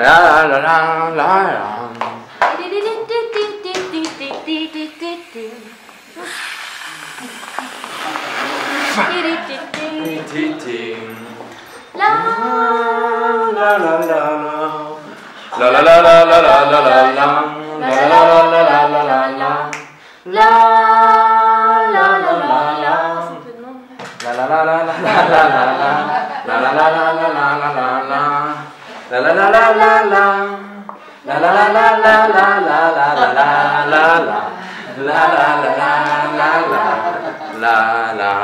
la la la la.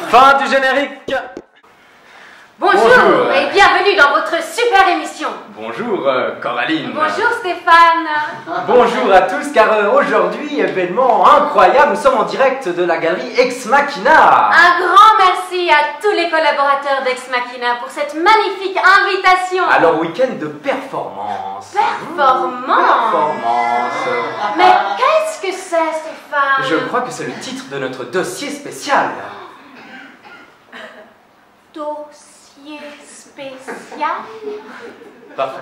Fin du générique. Bonjour et bienvenue dans votre super émission. Bonjour Coraline. Bonjour Stéphane. Bonjour à tous, car aujourd'hui, événement incroyable, nous sommes en direct de la galerie Ex Machina. Un grand merci à tous les collaborateurs d'Ex Machina pour cette magnifique invitation. Alors, week-end de performance. Performance. Mais qu'est-ce que c'est Stéphane? Je crois que c'est le titre de notre dossier spécial. Dossier spécial. Parfait.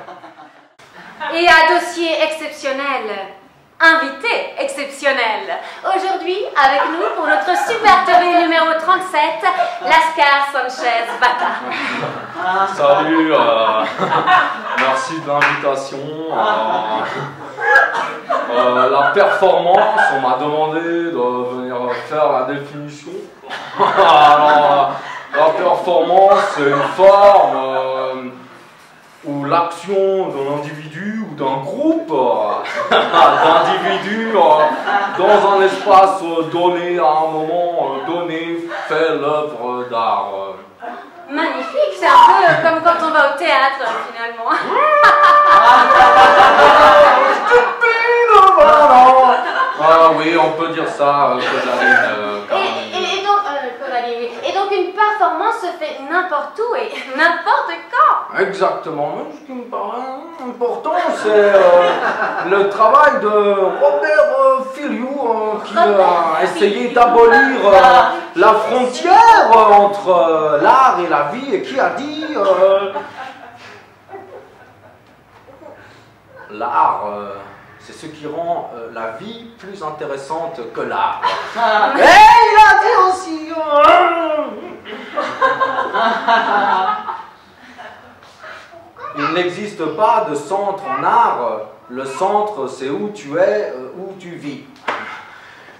Et un dossier exceptionnel. Invité exceptionnel. Aujourd'hui, avec nous pour notre super TV numéro 37, Lascar Sanchez Bata. Salut, merci de l'invitation. La performance, on m'a demandé de venir faire la définition. Alors, la performance, c'est une forme où l'action d'un individu ou d'un groupe d'individus dans un espace donné, à un moment donné, fait l'œuvre d'art. Magnifique, c'est un peu comme quand on va au théâtre finalement. Ah oui, on peut dire ça, Coraline. Et donc une performance se fait n'importe où et n'importe quand. Exactement, mais ce qui me paraît important, c'est le travail de Robert Filiou qui a essayé d'abolir la frontière entre l'art et la vie et qui a dit l'art, c'est ce qui rend la vie plus intéressante que l'art. Et il a dit aussi il n'existe pas de centre en art. Le centre, c'est où tu es, où tu vis.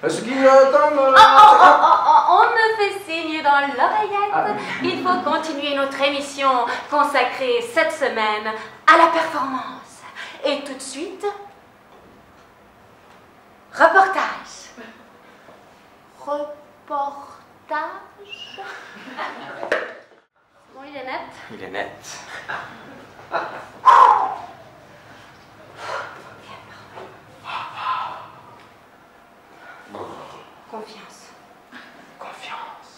Ce qui comme... On me fait signe dans l'oreillette. Il faut continuer notre émission consacrée cette semaine à la performance. Et tout de suite, reportage. Bon, il est net. Il est net. Confiance. Confiance.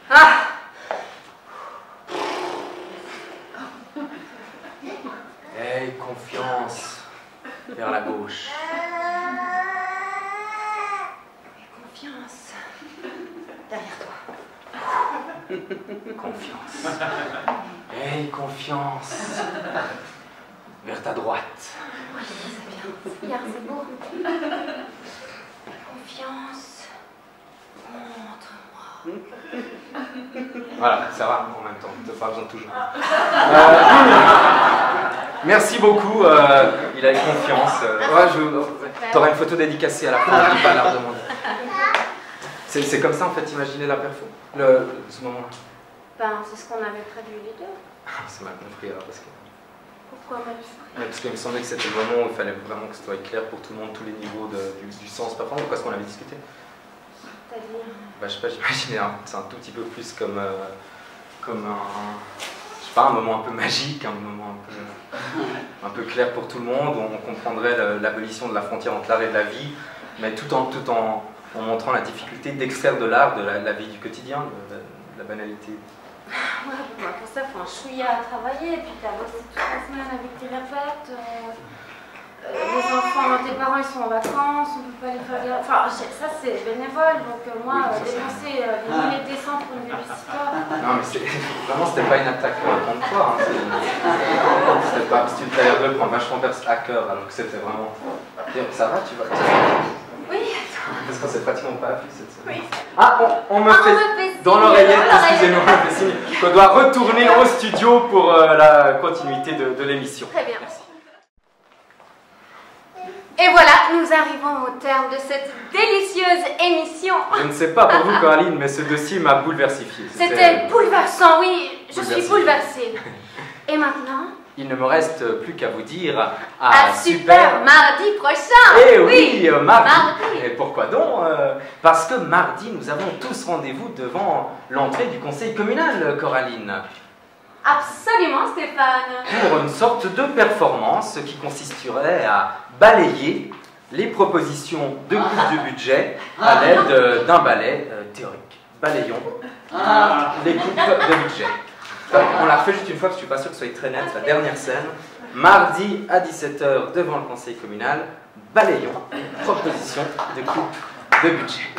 Ah! Hey, confiance. Vers la gauche. Confiance. Derrière toi. Confiance. Hey, confiance. Vers ta droite. Oui, c'est bien. C'est beau. Confiance. Montre-moi. Voilà, ça va en même temps, t'as pas besoin de toujours. Merci beaucoup, il a eu confiance. T'auras une photo dédicacée à la fin, je vais pas la redemander. C'est comme ça en fait, imaginez la perfo, ce moment-là. Ben, c'est ce qu'on avait prévu les deux. C'est mal compris alors parce que... Pourquoi mal Ouais, parce qu'il me semblait que c'était le moment où il fallait vraiment que ce soit clair pour tout le monde, tous les niveaux du sens performance, parce qu'on avait discuté. C'est-à-dire Bah, je sais pas, j'imaginais c'est un tout petit peu plus comme un, je sais pas, un moment un peu magique, un moment un peu clair pour tout le monde, où on comprendrait l'abolition de la frontière entre l'art et de la vie, mais tout en montrant la difficulté d'extraire de l'art de la vie du quotidien, de la banalité. Ouais, bah, pour ça, il faut un chouïa à travailler, et puis t'as bossé toute la semaine avec tes répètes. Les enfants, tes parents ils sont en vacances, on peut pas les faire bien. Enfin, ça c'est bénévole, donc moi, dépenser des milliers de décembre pour une babysitter. Non, mais vraiment, c'était pas une attaque contre toi. Hein. C'était pas. Si tu t'as l'air de le prendre vachement à cœur, donc c'était vraiment. Ça va, tu vas. Oui. Parce qu'on s'est pratiquement pas vu cette semaine. Oui. Ah, on me fait dans l'oreillette, excusez-moi, on me fait signe qu'on doit retourner au studio pour la continuité de l'émission. Très bien. Merci. Et voilà, nous arrivons au terme de cette délicieuse émission. Je ne sais pas pour vous, Coraline, mais ce dossier m'a bouleversifié. C'était bouleversant, oui, je suis Bouleversifié. bouleversée. Et maintenant? Il ne me reste plus qu'à vous dire À super mardi prochain. Eh oui, mardi. Mardi. Et pourquoi donc parce que mardi, nous avons tous rendez-vous devant l'entrée du conseil communal, Coraline. Absolument, Stéphane. Pour une sorte de performance qui consisterait à balayer les propositions de coupe de budget à l'aide d'un balai théorique. Balayons les coupes de budget. On l'a refait juste une fois parce que je suis pas sûr que ce soit très net, la dernière scène. Mardi à 17 h devant le conseil communal, balayons proposition de coupe de budget.